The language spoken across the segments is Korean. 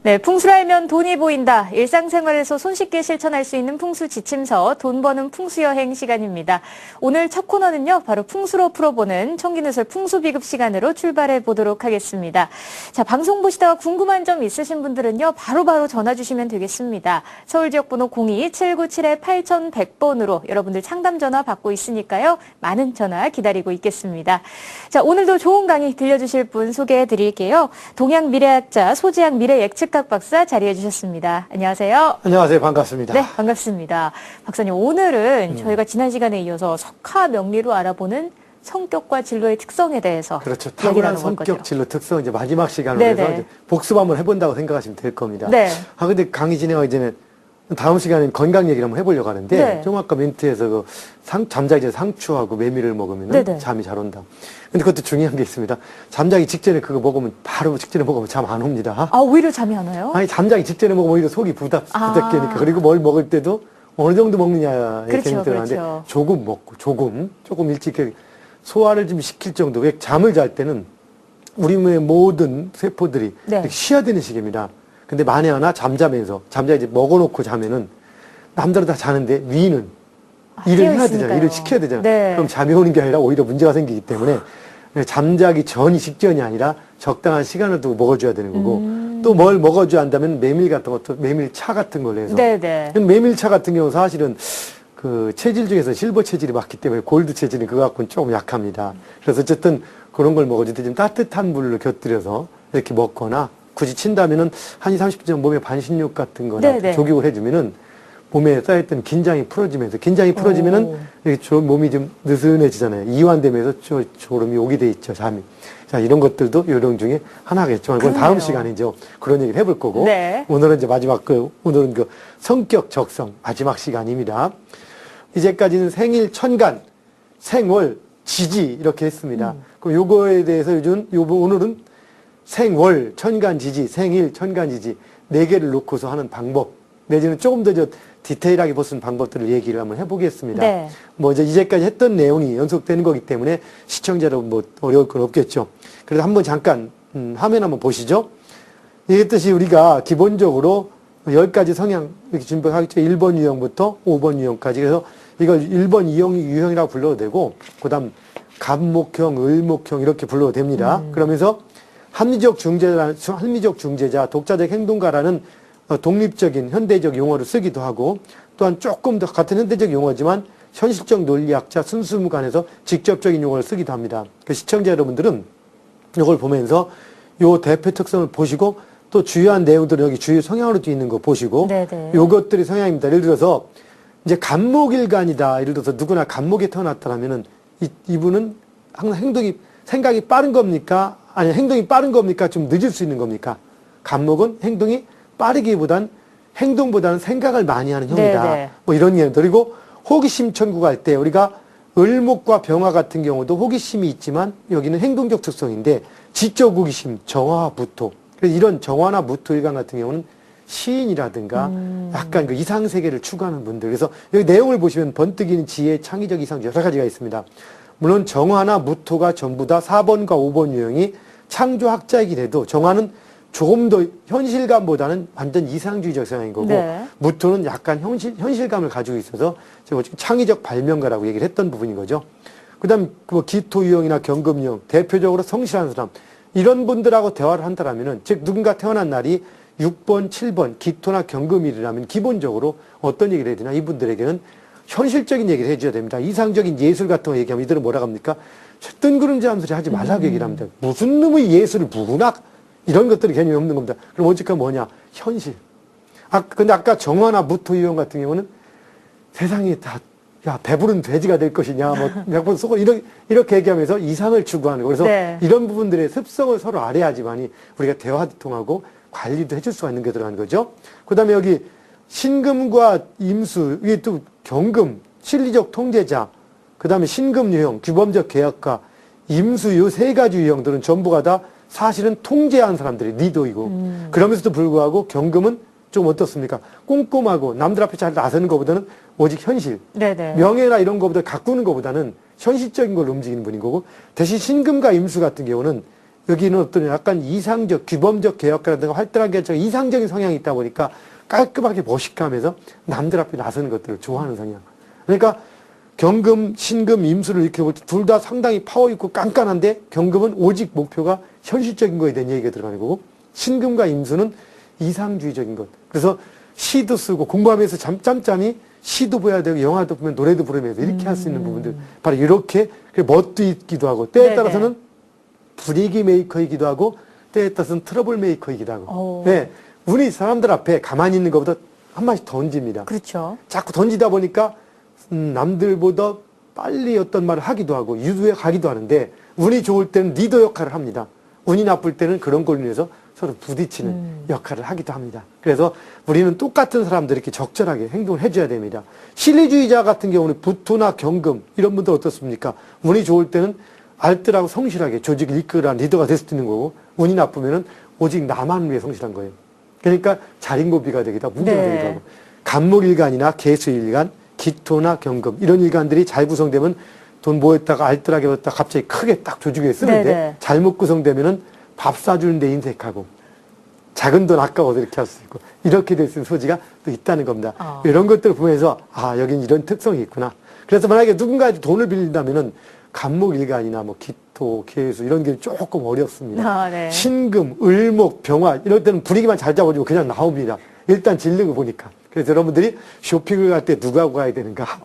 네, 풍수를 알면 돈이 보인다. 일상생활에서 손쉽게 실천할 수 있는 풍수 지침서, 돈 버는 풍수여행 시간입니다. 오늘 첫 코너는요, 바로 풍수로 풀어보는 청기누설 풍수비급 시간으로 출발해 보도록 하겠습니다. 자, 방송 보시다가 궁금한 점 있으신 분들은요, 바로바로 전화 주시면 되겠습니다. 서울지역번호 02-797-8100번으로 여러분들 상담 전화 받고 있으니까요, 많은 전화 기다리고 있겠습니다. 자, 오늘도 좋은 강의 들려주실 분 소개해 드릴게요. 동양미래학자 소지학 미래예측 각 박사 자리해 주셨습니다. 안녕하세요. 안녕하세요. 반갑습니다. 네, 반갑습니다. 박사님, 오늘은 저희가 지난 시간에 이어서 석화 명리로 알아보는 성격과 진로의 특성에 대해서 그렇죠. 탁월한 성격, 진로, 특성 이제 마지막 시간으로 해서 이제 복습 한번 해본다고 생각하시면 될 겁니다. 네. 근데 강의 진행하기 전에 다음 시간에는 건강 얘기를 한번 해보려고 하는데 네. 좀 아까 멘트에서 그 잠자기 전에 상추하고 메밀을 먹으면 잠이 잘 온다. 근데 그것도 중요한 게 있습니다. 잠자기 직전에 그거 먹으면 바로 직전에 먹으면 잠 안 옵니다. 아, 오히려 잠이 안 와요? 아니 잠자기 직전에 먹으면 오히려 속이 부닥개니까. 그리고 뭘 먹을 때도 어느 정도 먹느냐에 재미 들어가는데 조금 먹고 조금 일찍 소화를 좀 시킬 정도. 왜 잠을 잘 때는 우리 몸의 모든 세포들이 쉬어야 되는 시기입니다. 근데 만에 하나 잠자면서 이제 먹어놓고 자면은 남들은 다 자는데 위는 일을 해야 되잖아요. 일을 시켜야 되잖아요. 네. 그럼 잠이 오는 게 아니라 오히려 문제가 생기기 때문에 잠자기 전이 직전이 아니라 적당한 시간을 두고 먹어줘야 되는 거고 또 뭘 먹어줘야 한다면 메밀 같은 것도 메밀차 같은 걸로 해서 메밀차 같은 경우 사실은 그 체질 중에서 실버 체질이 맞기 때문에 골드 체질은 그거 갖고는 조금 약합니다. 그래서 어쨌든 그런 걸 먹어줄 때 좀 따뜻한 물로 곁들여서 이렇게 먹거나 굳이 친다면은 한 20, 30분 전 몸에 반신욕 같은 거나 조격을 해주면은 몸에 쌓였던 긴장이 풀어지면은 몸이 좀 느슨해지잖아요. 이완되면서 졸음이 오게 돼 있죠, 잠이. 자, 이런 것들도 요령 중에 하나겠지만, 그건 다음 시간이죠. 그런 얘기를 해볼 거고. 오늘은 이제 오늘은 그 성격 적성 마지막 시간입니다. 이제까지는 생일, 천간, 생월, 지지 이렇게 했습니다. 그럼 요거에 대해서 오늘은 생월, 천간지지, 생일, 천간지지 4개를 놓고서 하는 방법 내지는 조금 더 디테일하게 보는 방법들을 얘기를 한번 해보겠습니다. 뭐 이제까지 했던 내용이 연속되는 거기 때문에 시청자 여러분 뭐 어려울 건 없겠죠. 그래서 한번 잠깐 화면 한번 보시죠. 이랬듯이 우리가 기본적으로 10가지 성향 이렇게 준비하겠죠. 1번 유형부터 5번 유형까지. 그래서 이걸 1번 유형이라고 불러도 되고 그다음 갑목형, 을목형 이렇게 불러도 됩니다. 그러면서 합리적 중재자, 독자적 행동가라는 독립적인 현대적 용어를 쓰기도 하고 또한 조금 더 같은 현대적 용어지만 현실적 논리학자 순수무관에서 직접적인 용어를 쓰기도 합니다. 그 시청자 여러분들은 이걸 보면서 요 대표 특성을 보시고 또 주요한 내용들은 여기 주요 성향으로 되어 있는 거 보시고 요것들이 성향입니다. 예를 들어서 이제 갑목일간이다. 예를 들어서 누구나 갑목에 태어났다라면은 이분은 항상 생각이 빠른 겁니까? 아니, 행동이 빠른 겁니까? 좀 늦을 수 있는 겁니까? 갑목은 행동이 빠르기보단 행동보다는 생각을 많이 하는 형이다. 뭐 이런 얘기들. 그리고 호기심 천국할 때 우리가 을목과 병화 같은 경우도 호기심이 있지만 여기는 행동적 특성인데 지적 호기심, 정화와 무토. 그래서 이런 정화나 무토 일간 같은 경우는 시인이라든가 약간 그 이상세계를 추구하는 분들. 그래서 여기 내용을 보시면 번뜩이는 지혜, 창의적 이상 여러 가지가 있습니다. 물론 정화나 무토가 전부 다 4번과 5번 유형이 창조학자이긴 해도 정화는 조금 더 현실감보다는 완전 이상주의적 성향인 거고 무토는 약간 현실감을 가지고 있어서 창의적 발명가라고 얘기를 했던 부분인 거죠. 그 다음 기토 유형이나 경금 유형 대표적으로 성실한 사람 이런 분들하고 대화를 한다라면은 즉 누군가 태어난 날이 6번, 7번 기토나 경금일이라면 기본적으로 어떤 얘기를 해야 되나 이분들에게는 현실적인 얘기를 해줘야 됩니다. 이상적인 예술 같은 거 얘기하면 이들은 뭐라 합니까? 뜬구름지 하는 소리 하지 말라고 얘기를 합니다. 무슨 놈의 예술을 문학 이런 것들이 개념이 없는 겁니다. 그럼 오직한 뭐냐? 현실. 근데 아까 정화나 무토 유형 같은 경우는 세상이 야, 배부른 돼지가 될 것이냐, 뭐, 몇번 쏘고, 이렇게 얘기하면서 이상을 추구하는 거. 그래서 이런 부분들의 습성을 서로 알아야지만이 우리가 대화도 통하고 관리도 해줄 수가 있는 게 들어가는 거죠. 그 다음에 여기 신금과 임수, 이게 또 경금, 실리적 통제자, 그 다음에 신금 유형, 규범적 계약가, 임수 요 3가지 유형들은 전부가 다 사실은 통제하는 사람들이 리더이고 그러면서도 불구하고 경금은 좀 어떻습니까? 꼼꼼하고 남들 앞에 잘 나서는 것보다는 오직 현실, 명예나 이런 것보다 가꾸는 것보다는 현실적인 걸 움직이는 분인 거고 대신 신금과 임수 같은 경우는 여기는 어떤 약간 이상적, 규범적 개혁가라든가 활달한 개혁가 이상적인 성향이 있다 보니까 깔끔하게 멋있게하면서 남들 앞에 나서는 것들을 좋아하는 성향. 그러니까 경금, 신금, 임수를 이렇게 볼 때 둘 다 상당히 파워 있고 깐깐한데 경금은 오직 목표가 현실적인 거에 대한 얘기가 들어가는 거고 신금과 임수는 이상주의적인 것. 그래서 시도 쓰고 공부하면서 짬짬이 시도 봐야 되고 영화도 보면 노래도 부르면서 이렇게 할 수 있는 부분들. 바로 이렇게 멋도 있기도 하고 때에 네네. 따라서는 분위기 메이커이기도 하고 때에 따라서는 트러블 메이커이기도 하고. 네. 운이 사람들 앞에 가만히 있는 것보다 한 마디씩 던집니다. 그렇죠. 자꾸 던지다 보니까 남들보다 빨리 어떤 말을 하기도 하고 유도해 가기도 하는데 운이 좋을 때는 리더 역할을 합니다. 운이 나쁠 때는 그런 걸로 인해서 서로 부딪히는 역할을 하기도 합니다. 그래서 우리는 똑같은 사람들 이렇게 적절하게 행동을 해줘야 됩니다. 실리주의자 같은 경우는 부토나 경금 이런 분들 어떻습니까? 운이 좋을 때는 알뜰하고 성실하게 조직을 이끌어가는 리더가 될 수도 있는 거고 운이 나쁘면은 오직 나만 위해 성실한 거예요. 그러니까 자린고비가 되기도 하고 문제가 되기도 하고 간목일간이나 개수일간, 기토나 경금 이런 일간들이 잘 구성되면 돈 모였다가 알뜰하게 벌었다가 갑자기 크게 딱 조직에 쓰는데 네네. 잘못 구성되면은 밥 사주는 데 인색하고 작은 돈 아까워서 이렇게 할 수 있고 이렇게 될 수 있는 소지가 또 있다는 겁니다. 이런 것들을 보면서 여긴 이런 특성이 있구나. 그래서 만약에 누군가에게 돈을 빌린다면은 간목일간이나 뭐 기토, 개수 이런 게 조금 어렵습니다. 네. 신금, 을목, 병화 이럴 때는 분위기만 잘 잡아주고 그냥 나옵니다. 일단 질는 거 보니까. 그래서 여러분들이 쇼핑을 갈 때 누구하고 가야 되는가?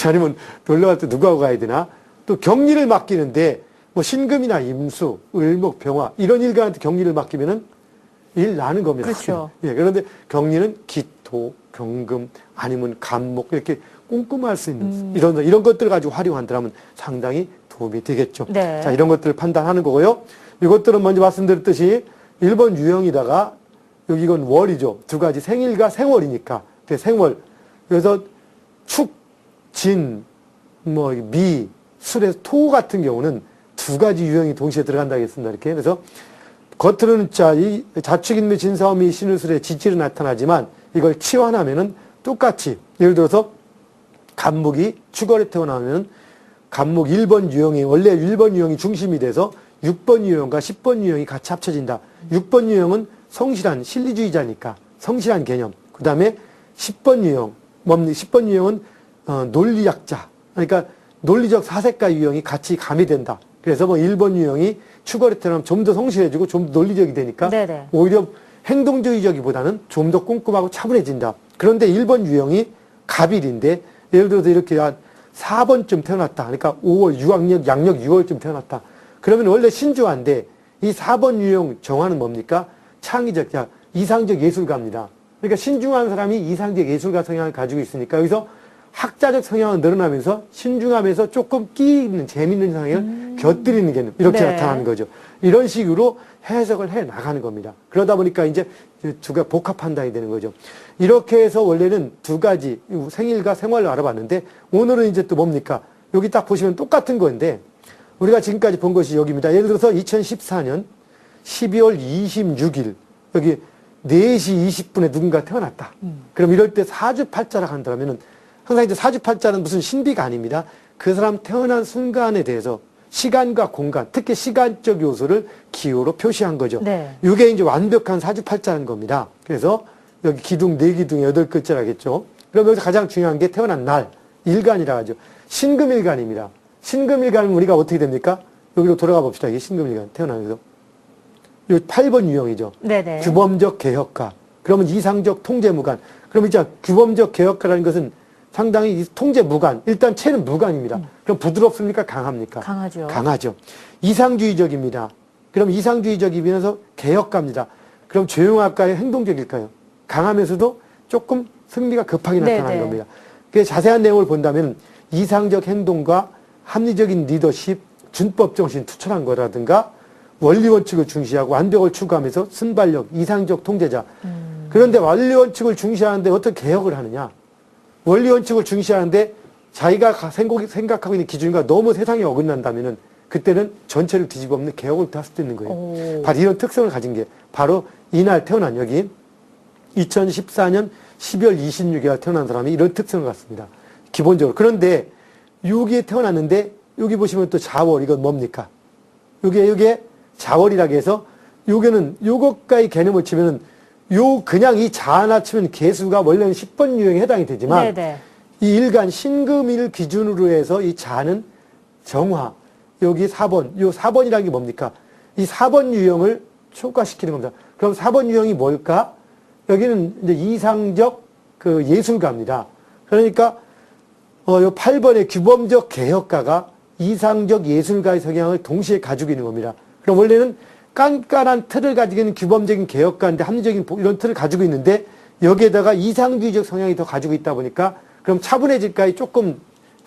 아니면 놀러 갈 때 누구하고 가야 되나? 또 격리를 맡기는데 뭐 신금이나 임수, 을목, 병화 이런 일간한테 격리를 맡기면은 일 나는 겁니다. 그렇죠. 예, 그런데 격리는 기토, 경금 아니면 간목 이렇게 꼼꼼할 수 있는 이런 것들을 가지고 활용한다면 상당히 도움이 되겠죠. 네. 자, 이런 것들을 판단하는 거고요. 이것들은 먼저 말씀드렸듯이 1번 유형이다가 여기 이건 월이죠. 두 가지 생일과 생월이니까. 생월. 그래서 축, 진, 미, 술에서 토 같은 경우는 두 가지 유형이 동시에 들어간다 하겠습니다. 이렇게. 그래서 겉으로는 이 자축인묘 진사오미 신우술의 지지로 나타나지만 이걸 치환하면은 똑같이 예를 들어서 간목이 축월에 태어나면 간목 1번 유형이 원래 1번 유형이 중심이 돼서 6번 유형과 10번 유형이 같이 합쳐진다. 6번 유형은 성실한 실리주의자니까 성실한 개념. 그 다음에 10번 유형, 10번 유형은 논리학자. 그러니까 논리적 사색가 유형이 같이 가미된다. 그래서 1번 유형이 축월에 태어나면 좀 더 성실해지고 좀 더 논리적이 되니까 네네. 오히려 행동주의적이보다는 좀 더 꼼꼼하고 차분해진다. 그런데 1번 유형이 갑일인데 예를 들어서 이렇게 한 4번쯤 태어났다. 그러니까 5월, 양력 6월쯤 태어났다. 그러면 원래 신주한데 이 4번 유형 정화는 뭡니까? 창의적, 이상적 예술가입니다. 그러니까 신중한 사람이 이상적 예술가 성향을 가지고 있으니까 여기서 학자적 성향은 늘어나면서 신중하면서 조금 끼 있는 재미있는 성향을 곁들이는 개념 이렇게 네. 나타나는 거죠. 이런 식으로 해석을 해 나가는 겁니다. 그러다 보니까 이제 두가 복합 판단이 되는 거죠. 이렇게 해서 원래는 두 가지 생일과 생활을 알아봤는데 오늘은 이제 또 뭡니까? 여기 딱 보시면 똑같은 건데 우리가 지금까지 본 것이 여기입니다. 예를 들어서 2014년 12월 26일 여기 4시 20분에 누군가 태어났다. 그럼 이럴 때 사주팔자라 한다면은 항상 이제 사주팔자는 무슨 신비가 아닙니다. 그 사람 태어난 순간에 대해서 시간과 공간, 특히 시간적 요소를 기호로 표시한 거죠. 네. 이게 이제 완벽한 사주팔자는 겁니다. 그래서 여기 기둥, 4기둥에 8글자라겠죠. 그럼 여기서 가장 중요한 게 태어난 날, 일간이라 하죠. 신금일간입니다. 신금일간은 우리가 어떻게 됩니까? 여기로 돌아가 봅시다. 이게 신금일간, 태어나면서. 이 8번 유형이죠. 네네. 규범적 개혁가. 그러면 이상적 통제무관. 그럼 이제 규범적 개혁가라는 것은 상당히 통제 무관. 일단 체는 무관입니다. 그럼 부드럽습니까? 강합니까? 강하죠. 강하죠. 이상주의적입니다. 그럼 이상주의적이면서 개혁가입니다. 그럼 조용할까요? 행동적일까요? 강하면서도 조금 승리가 급하게 나타나는 겁니다. 그 자세한 내용을 본다면 이상적 행동과 합리적인 리더십, 준법 정신 투철한 거라든가 원리 원칙을 중시하고 완벽을 추구하면서 순발력, 이상적 통제자. 그런데 원리 원칙을 중시하는데 어떻게 개혁을 하느냐? 원리 원칙을 중시하는데 자기가 생각하고 있는 기준과 너무 세상에 어긋난다면은 그때는 전체를 뒤집어 엎는 개혁을 할 수도 있는 거예요. 바로 이런 특성을 가진 게 바로 이날 태어난 여기 2014년 12월 26일 태어난 사람이 이런 특성을 갖습니다. 기본적으로. 그런데 여기에 태어났는데 여기 보시면 또 자월 이건 뭡니까? 요게 자월이라고 해서 요거는 요것과의 개념을 치면은 그냥 이 자 하나 치면 개수가 원래는 10번 유형에 해당이 되지만 네네. 이 일간 신금일 기준으로 해서 이 자는 정화, 여기 4번, 요 4번이라는 게 뭡니까? 이 4번 유형을 초과시키는 겁니다. 그럼 4번 유형이 뭘까? 여기는 이제 이상적 그 예술가입니다. 그러니까 요 8번의 규범적 개혁가가 이상적 예술가의 성향을 동시에 가지고 있는 겁니다. 그럼 원래는 깐깐한 틀을 가지고 있는 규범적인 개혁가인데 합리적인 이런 틀을 가지고 있는데 여기에다가 이상주의적 성향이 더 가지고 있다 보니까 그럼 차분해질까요? 조금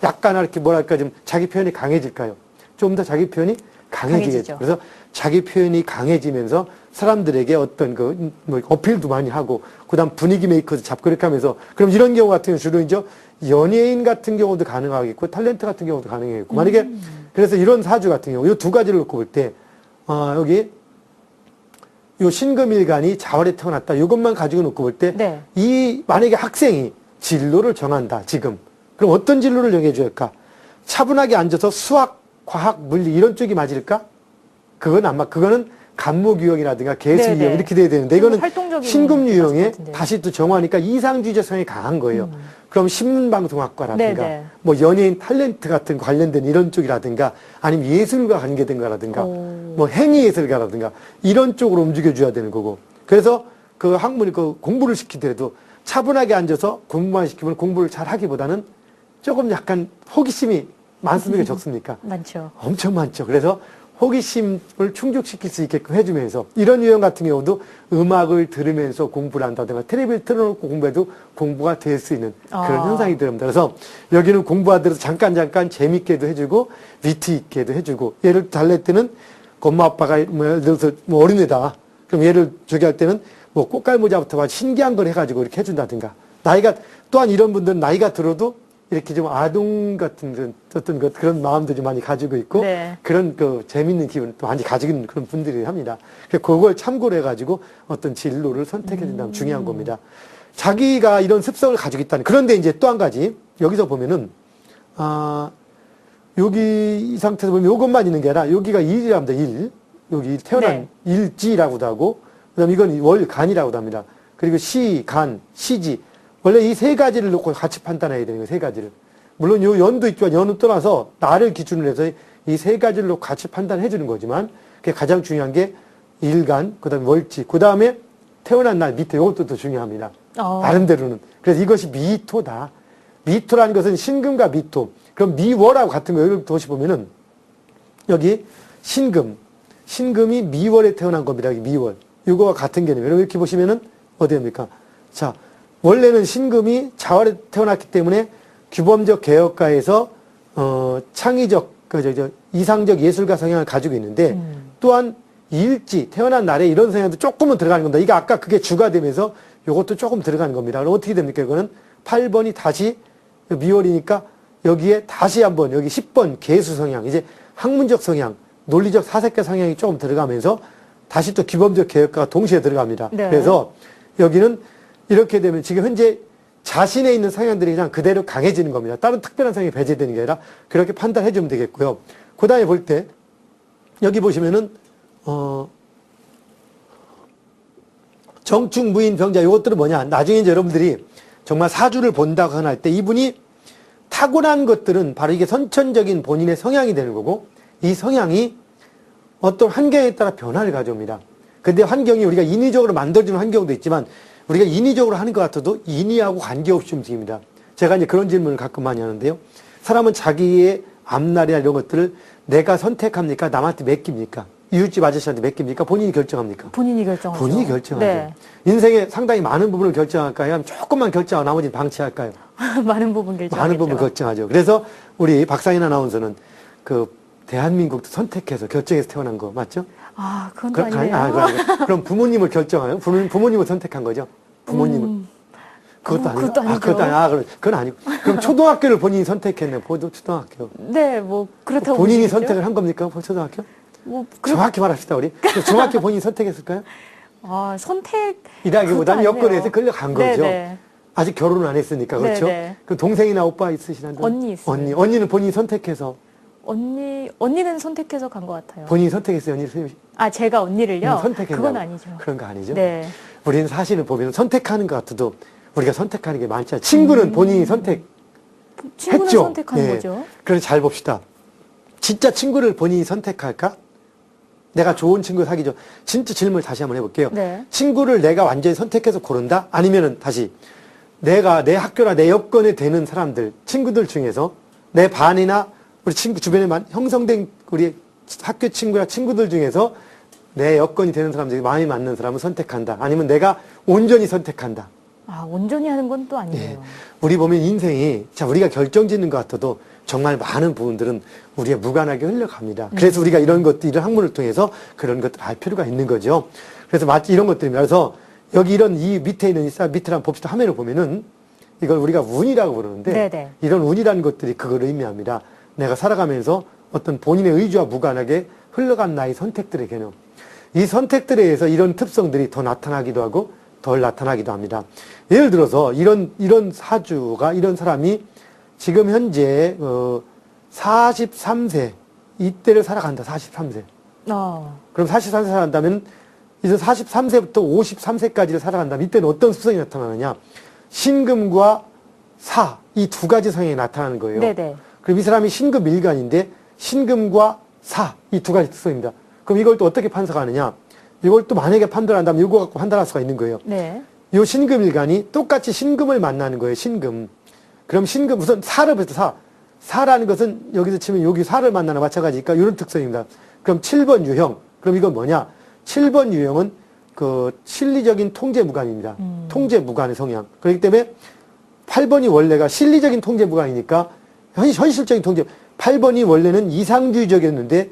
약간 이렇게 뭐랄까 좀 자기 표현이 강해질까요? 좀 더 자기 표현이 강해지겠죠. 그래서 자기 표현이 강해지면서 사람들에게 어떤 뭐 어필도 많이 하고 그다음 분위기 메이커도 잡고 이렇게 하면서 그럼 이런 경우 같은 경우 주로 이제 연예인 같은 경우도 가능하겠고 탤런트 같은 경우도 가능하겠고 만약에 그래서 이런 사주 같은 경우 이 두 가지를 놓고 볼 때 여기 요 신금일간이 자월에 태어났다. 이것만 가지고 놓고 볼 때 이 만약에 학생이 진로를 정한다. 지금 그럼 어떤 진로를 정해줘야 할까? 차분하게 앉아서 수학, 과학, 물리 이런 쪽이 맞을까? 그거는 간목 유형이라든가 개수 유형 이렇게 돼야 되는데 이거는 신금 유형에 다시 또 정하니까 이상주의적 성향이 강한 거예요. 그럼 신문방송학과라든가 뭐 연예인 탤런트 같은 관련된 이런 쪽이라든가 아니면 예술과 관계된 거라든가 뭐 행위예술가라든가 이런 쪽으로 움직여줘야 되는 거고 그래서 그 학문이 그 공부를 시키더라도 차분하게 앉아서 공부만 시키면 공부를 잘 하기보다는 조금 약간 호기심이 많습니까? 적습니까? 많죠. 엄청 많죠. 그래서 호기심을 충족시킬 수 있게끔 해주면서 이런 유형 같은 경우도 음악을 들으면서 공부를 한다든가 텔레비를 틀어놓고 공부해도 공부가 될 수 있는 그런 현상이 들어옵니다. 그래서 여기는 공부하더라도 잠깐 재밌게도 해주고 위트 있게도 해주고 얘를 달랠 때는 엄마 아빠가 뭐 예를 들어서 뭐 어린애다. 그럼 얘를 저기 할 때는 뭐 꽃갈모자부터 신기한 걸 해가지고 이렇게 해준다든가 또한 이런 분들은 나이가 들어도 이렇게 좀 아동 같은 어떤 그런 마음도 좀 많이 가지고 있고 그런 그 재밌는 기분을 또 많이 가지고 있는 그런 분들이 합니다. 그래서 그걸 참고로 해가지고 어떤 진로를 선택해 준다면 중요한 겁니다. 자기가 이런 습성을 가지고 있다는. 그런데 이제 또 한 가지 여기서 보면은 여기 이 상태에서 보면 이것만 있는 게 아니라 여기가 일이랍니다. 일. 여기 태어난 일지라고도 하고 그다음 이건 월간이라고도 합니다. 그리고 시, 간, 시지. 원래 이 세 가지를 놓고 같이 판단해야 되는 거예요, 세 가지를. 물론 요 연도 있지만 연은 떠나서 나를 기준으로 해서 이 세 가지를 놓고 같이 판단해 주는 거지만 그게 가장 중요한 게 일간, 그 다음에 월지, 그 다음에 태어난 날 밑에 이것도 더 중요합니다. 나름대로는. 그래서 이것이 미토다. 미토라는 것은 신금과 미토. 그럼 미월하고 같은 거 여기 도시 보면은 여기 신금이 미월에 태어난 겁니다. 여기 미월. 이거와 같은 개념이에요. 이렇게 보시면은 어디입니까? 자. 원래는 신금이 자월에 태어났기 때문에 규범적 개혁가에서 창의적 이상적 예술가 성향을 가지고 있는데 또한 일지 태어난 날에 이런 성향도 조금은 들어가는 겁니다. 이게 아까 그게 주가 되면서 이것도 조금 들어가는 겁니다. 그럼 어떻게 됩니까? 이거는 8번이 다시 미월이니까 여기에 다시 한번 여기 10번 개수 성향 이제 학문적 성향 논리적 사색가 성향이 조금 들어가면서 다시 또 규범적 개혁가가 동시에 들어갑니다. 그래서 여기는 이렇게 되면 지금 현재 자신에 있는 성향들이 그냥 그대로 강해지는 겁니다. 다른 특별한 성향이 배제되는 게 아니라 그렇게 판단해 주면 되겠고요. 그 다음에 볼 때 여기 보시면은 정축, 무인, 병자 이것들은 뭐냐. 나중에 이제 여러분들이 정말 사주를 본다고 할 때 이분이 타고난 것들은 바로 이게 선천적인 본인의 성향이 되는 거고 이 성향이 어떤 환경에 따라 변화를 가져옵니다. 근데 환경이 우리가 인위적으로 만들어주는 환경도 있지만 우리가 인위적으로 하는 것 같아도 인위하고 관계없이 움직입니다. 제가 이제 그런 질문을 가끔 많이 하는데요. 사람은 자기의 앞날이나 이런 것들을 내가 선택합니까? 남한테 맡깁니까? 이웃집 아저씨한테 맡깁니까? 본인이 결정합니까? 본인이 결정하죠. 본인이 결정하죠. 인생의 상당히 많은 부분을 결정할까요? 아니면 조금만 결정하고 나머지는 방치할까요? 많은 부분 결정하죠. 많은 부분 결정하죠. 그래서 우리 박상인 아나운서는 그 대한민국도 선택해서 결정해서 태어난 거 맞죠? 그건 또 아니네요. 그럼 부모님을 결정하요? 부모님을 선택한 거죠? 부모님을. 그것도 아니고. 그건 아니고. 그럼 초등학교를 본인이 선택했네. 초등학교. 네, 뭐 그렇다고 본인이 보시겠죠? 선택을 한 겁니까? 초등학교? 정확히 말합시다, 우리. 중학교 본인이 선택했을까요? 이라기보다는 여건에서 끌려간 거죠. 네네. 아직 결혼을 안 했으니까, 그렇죠? 네네. 그럼 동생이나 오빠 있으시나요? 언니 있어요. 언니는 본인이 선택해서. 언니는 선택해서 간 것 같아요. 본인이 선택했어요, 언니? 아, 제가 언니를요? 선택했나? 그건 아니죠. 그런 거 아니죠? 네. 우리는 사실은 보면 선택하는 것 같아도 우리가 선택하는 게 많지 않아요. 친구는 본인이 친구는 했죠. 선택하는 거죠. 그래서 잘 봅시다. 진짜 친구를 본인이 선택할까? 내가 좋은 친구 사귀죠. 진짜 질문을 다시 한번 해볼게요. 네. 친구를 내가 완전히 선택해서 고른다? 아니면은 다시 내가 내 학교나 내 여건에 되는 사람들, 친구들 중에서 내 반이나 우리 친구 주변에 형성된 우리 학교 친구나 친구들 중에서 내 여건이 되는 사람들이 마음이 맞는 사람을 선택한다. 아니면 내가 온전히 선택한다. 아, 온전히 하는 건 또 아니에요. 예. 우리 보면 인생이, 자, 우리가 결정짓는 것 같아도 정말 많은 부분들은 우리가 무관하게 흘러갑니다. 그래서 우리가 이런 것들, 이런 학문을 통해서 그런 것들을 알 필요가 있는 거죠. 그래서 마치 이런 것들입니다. 그래서 여기 이 밑에 있는 밑을 한번 봅시다. 화면을 보면은 이걸 우리가 운이라고 부르는데 네네. 이런 운이라는 것들이 그걸 의미합니다. 내가 살아가면서 어떤 본인의 의지와 무관하게 흘러간 나의 선택들의 개념. 이 선택들에 의해서 이런 특성들이 더 나타나기도 하고 덜 나타나기도 합니다. 예를 들어서 이런 사주가, 이런 사람이 지금 현재 43세 이때를 살아간다. 43세. 그럼 43세 살아간다면 이제 43세부터 53세까지를 살아간다면 이때는 어떤 습성이 나타나느냐? 신금과 사, 이 두 가지 성향이 나타나는 거예요. 네네. 그럼 이 사람이 신금 일간인데 신금과 사, 이 두 가지 특성입니다. 그럼 이걸 또 어떻게 판사하느냐? 이걸 또 만약에 판단한다면 이거 갖고 판단할 수가 있는 거예요. 네. 이 신금 일간이 똑같이 신금을 만나는 거예요. 신금. 그럼 신금, 우선 사를 부터 사. 사라는 것은 여기서 치면 여기 사를 만나나 마찬가지니까 이런 특성입니다. 그럼 7번 유형. 그럼 이건 뭐냐? 7번 유형은 그 실리적인 통제 무관입니다. 통제 무관의 성향. 그렇기 때문에 8번이 원래가 실리적인 통제 무관이니까 현실적인 통제. 8번이 원래는 이상주의적이었는데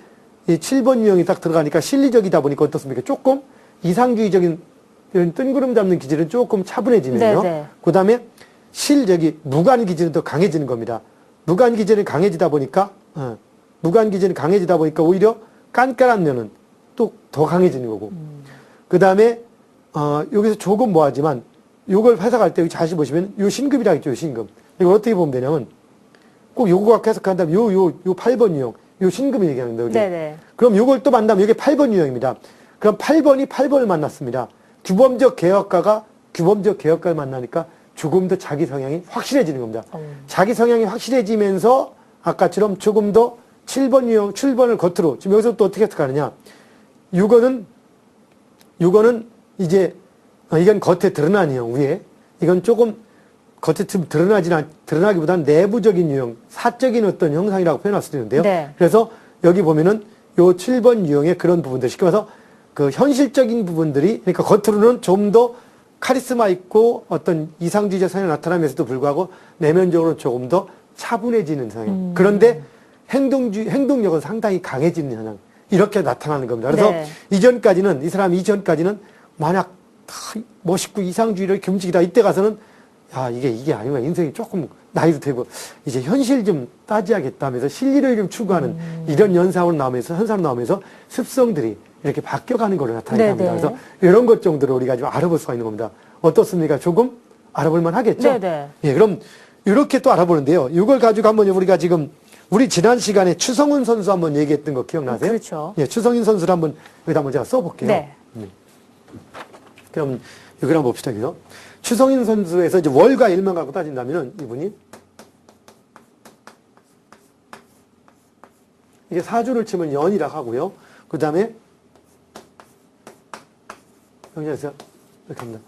이 7번 유형이 딱 들어가니까 실리적이다 보니까 어떻습니까? 조금 이상주의적인 이런 뜬구름 잡는 기질은 조금 차분해지면요. 그 다음에 무관 기질은 더 강해지는 겁니다. 무관 기질이 강해지다 보니까 오히려 깐깐한 면은 또 더 강해지는 거고. 그 다음에 여기서 조금 뭐하지만 요걸 해석할 때 여기 다시 보시면 요 신금이라고 했죠. 신금. 이걸 어떻게 보면 되냐면 꼭 요거 갖고 해석한다면 요 8번 유형. 요 신금을 얘기하는 거예요. 네네. 그럼 요걸 또 만나면 이게 8번 유형입니다. 그럼 8번이 8번을 만났습니다. 규범적 개혁가를 만나니까 조금 더 자기 성향이 확실해지는 겁니다. 자기 성향이 확실해지면서 아까처럼 조금 더 7번 유형, 7번을 겉으로, 지금 여기서 또 어떻게 해석하느냐. 요거는 이제, 이건 겉에 드러난 유형, 위에. 이건 조금 겉에 드러나기보다는 내부적인 유형, 사적인 어떤 형상이라고 표현할 수도 있는데요. 네. 그래서 여기 보면은 요 7번 유형의 그런 부분들, 쉽게 말해서 그 현실적인 부분들이, 그러니까 겉으로는 좀 더 카리스마 있고 어떤 이상주의적 성향이 나타나면서도 불구하고 내면적으로 조금 더 차분해지는 성향. 그런데 행동력은 상당히 강해지는 현상. 이렇게 나타나는 겁니다. 그래서 네. 이 사람이 이전까지는 만약 멋있고 이상주의를 움직이다 이때 가서는 야, 이게 아니구나. 인생이 조금 나이도 되고 이제 현실 좀 따져야겠다 하면서 실리를 좀 추구하는 이런 현상으로 나오면서 습성들이 이렇게 바뀌어가는 걸로 나타납니다. 그래서 이런 것 정도로 우리가 좀 알아볼 수가 있는 겁니다. 어떻습니까? 조금 알아볼만 하겠죠? 네네. 예, 그럼 이렇게 또 알아보는데요. 이걸 가지고 한번 우리가 지금 우리 지난 시간에 추성훈 선수 한번 얘기했던 거 기억나세요? 그렇죠. 예, 추성훈 선수를 한번 여기다 한번 제가 써볼게요. 네. 그럼 여기를 한번 봅시다. 여기서. 추성인 선수에서 이제 월과 일만 갖고 따진다면은 이분이 이게 사주를 치면 연이라고 하고요. 그 다음에 여기서 이렇게 합니다.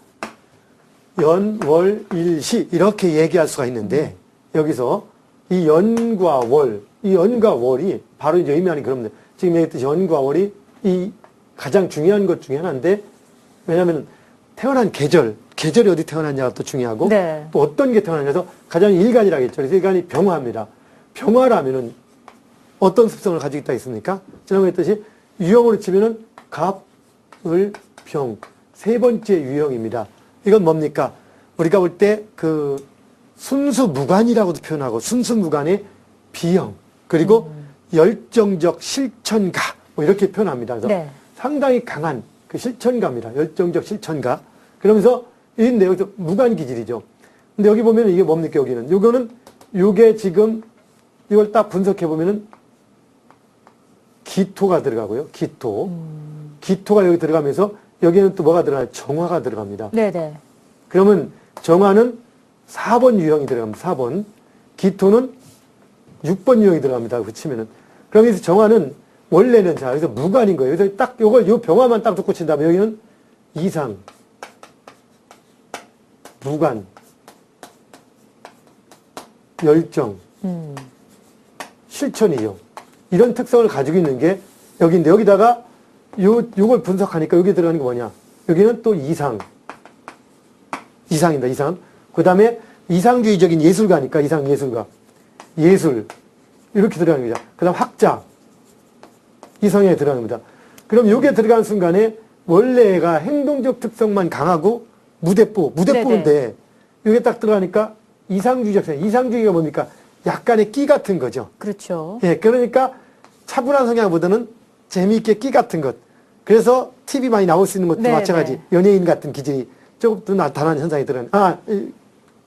연, 월, 일, 시 이렇게 얘기할 수가 있는데 여기서 이 연과 월이 바로 이제 의미하는 그런 겁니다. 지금 얘기했듯이 연과 월이 이 가장 중요한 것 중에 하나인데 왜냐하면 태어난 계절이 어디 태어났냐가 또 중요하고 네. 또 어떤 게 태어났냐서 가장 일간이라고 했죠. 그래서 일간이 병화입니다. 병화라면은 어떤 습성을 가지고 있다 했습니까? 지난번에 했듯이 유형으로 치면은 갑, 을, 병 세 번째 유형입니다. 이건 뭡니까? 우리가 볼 때 그 순수무관이라고도 표현하고 순수무관의 비형 그리고 열정적 실천가 뭐 이렇게 표현합니다. 그래서 네. 상당히 강한 그 실천가입니다. 열정적 실천가. 그러면서 이인데 여기서 무관기질이죠. 근데 여기 보면 이게 뭡니까 여기는? 요게 지금 이걸 딱 분석해 보면은 기토가 들어가고요. 기토가 여기 들어가면서 여기는 또 뭐가 들어가요? 정화가 들어갑니다. 네네. 그러면 정화는 4번 유형이 들어갑니다. 4번. 기토는 6번 유형이 들어갑니다. 그치면은. 그러면서 정화는 원래는 자, 여기서 무관인 거예요. 그래서 딱 요 병화만 딱 놓고 친다면 여기는 이상, 무관, 열정, 실천이요. 이런 특성을 가지고 있는 게 여기인데 여기다가 요걸 분석하니까 여기 들어가는 게 뭐냐. 여기는 또 이상입니다. 이상. 그 다음에 이상주의적인 예술가니까 이상예술가. 예술. 이렇게 들어가는 거죠. 그 다음 학자. 이성에 들어가는 겁니다. 그럼 요게 들어가는 순간에 원래가 행동적 특성만 강하고 무대뽀인데 요게 딱 들어가니까 이상주의적 성향. 이상주의가 뭡니까? 약간의 끼 같은 거죠. 그렇죠. 예, 그러니까 차분한 성향보다는 재미있게 끼 같은 것. 그래서 TV 많이 나올 수 있는 것도 마찬가지. 연예인 같은 기질이 조금 더 나타나는 현상이 들어가는.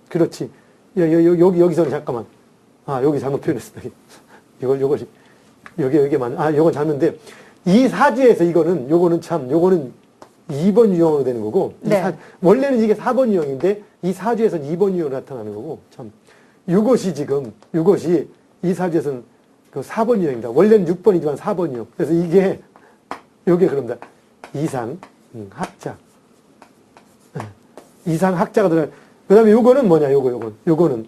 그렇지. 여기서는 잠깐만. 여기 잘못 표현했어. 여기만. 요건 잘못인데, 이 사주에서 요거는 2번 유형으로 되는 거고, 네. 원래는 이게 4번 유형인데, 이 사주에서 2번 유형으로 나타나는 거고, 이것이 이 사주에서는 그 4번 유형입니다. 원래는 6번이지만 4번 유형. 그래서 요게 그럽니다. 이상, 학자. 이상 학자가 들어가요. 그 다음에 요거는 뭐냐, 요거는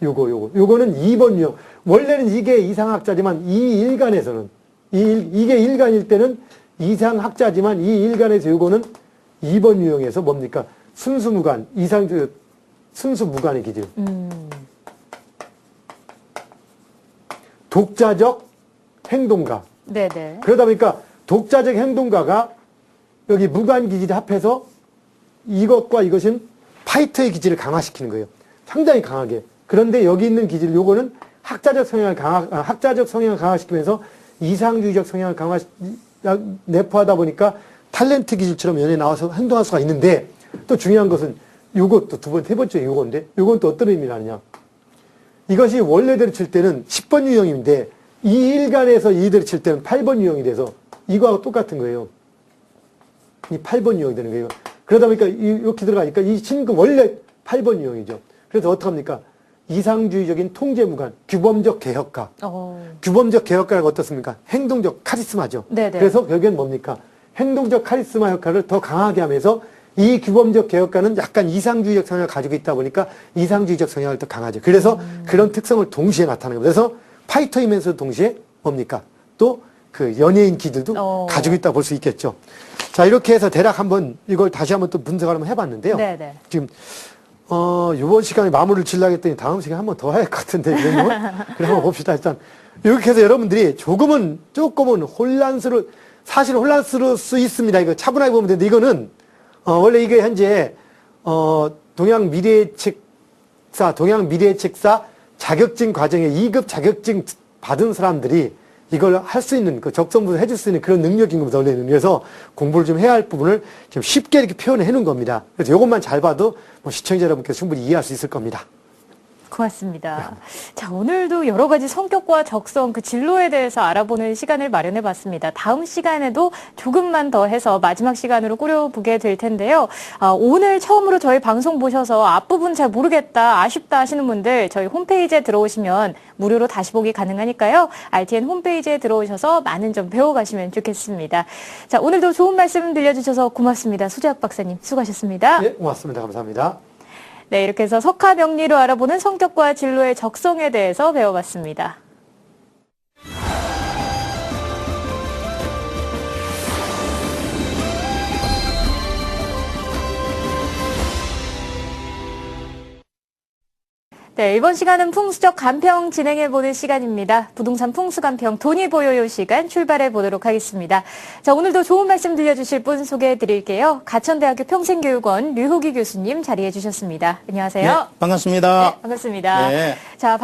2번 유형. 원래는 이게 이상학자지만 이 일간에서는, 이게 일간일 때는 이상학자지만 이 일간에서 요거는 2번 유형에서 뭡니까? 순수무관, 순수무관의 기질. 독자적 행동가. 네네. 그러다 보니까 독자적 행동가가 여기 무관 기질이 합해서 이것과 이것은 파이터의 기질을 강화시키는 거예요. 상당히 강하게. 그런데 여기 있는 기질, 요거는 학자적 성향을 강화시키면서 이상주의적 성향을 내포하다 보니까 탤런트 기질처럼 연예에 나와서 행동할 수가 있는데 또 중요한 것은 요것도 세 번째 요건데 요건 또 어떤 의미를 하느냐. 이것이 원래대로 칠 때는 10번 유형인데 이 일간에서 이대로 칠 때는 8번 유형이 돼서 이거하고 똑같은 거예요. 이 8번 유형이 되는 거예요. 그러다 보니까 이렇게 들어가니까 이 신금 원래 8번 유형이죠. 그래서 어떡합니까? 이상주의적인 통제무관, 규범적 개혁가. 규범적 개혁가가 어떻습니까? 행동적 카리스마죠. 네네. 그래서 결국엔 뭡니까? 행동적 카리스마 역할을 더 강하게 하면서 이 규범적 개혁가는 약간 이상주의적 성향을 가지고 있다 보니까 이상주의적 성향을 더 강하죠. 그래서 그런 특성을 동시에 나타내는 거예요. 그래서 파이터이면서 동시에 뭡니까? 또 그 연예인 기질도 가지고 있다 볼 수 있겠죠. 자, 이렇게 해서 대략 이걸 다시 한번 또 분석을 한번 해봤는데요. 네네. 지금 이번 시간에 마무리를 지려고 했더니 다음 시간에 한 번 더 해야 할 것 같은데, 그래 한번 봅시다. 일단, 이렇게 해서 여러분들이 조금은 사실 혼란스러울 수 있습니다. 이거 차분하게 보면 되는데, 이거는, 원래 이게 현재, 동양미래책사 자격증 과정에 2급 자격증 받은 사람들이 이걸 할 수 있는, 그 적성부터 해줄 수 있는 그런 능력인 겁니다, 원래는. 그래서 공부를 좀 해야 할 부분을 좀 쉽게 이렇게 표현해 놓은 겁니다. 그래서 이것만 잘 봐도 시청자 여러분께서 충분히 이해할 수 있을 겁니다. 고맙습니다. 자, 오늘도 여러 가지 성격과 적성, 그 진로에 대해서 알아보는 시간을 마련해 봤습니다. 다음 시간에도 조금만 더 해서 마지막 시간으로 꾸려보게 될 텐데요. 오늘 처음으로 저희 방송 보셔서 앞부분 잘 모르겠다, 아쉽다 하시는 분들 저희 홈페이지에 들어오시면 무료로 다시 보기 가능하니까요. RTN 홈페이지에 들어오셔서 많은 점 배워가시면 좋겠습니다. 자, 오늘도 좋은 말씀 들려주셔서 고맙습니다. 수재학 박사님 수고하셨습니다. 네, 고맙습니다. 감사합니다. 네, 이렇게 해서 석화명리로 알아보는 성격과 진로의 적성에 대해서 배워봤습니다. 네, 이번 시간은 풍수적 간평 진행해보는 시간입니다. 부동산 풍수간평 돈이 보여요 시간 출발해 보도록 하겠습니다. 자, 오늘도 좋은 말씀 들려주실 분 소개해드릴게요. 가천대학교 평생교육원 류호기 교수님 자리해 주셨습니다. 안녕하세요. 네, 반갑습니다. 네, 반갑습니다. 네. 자,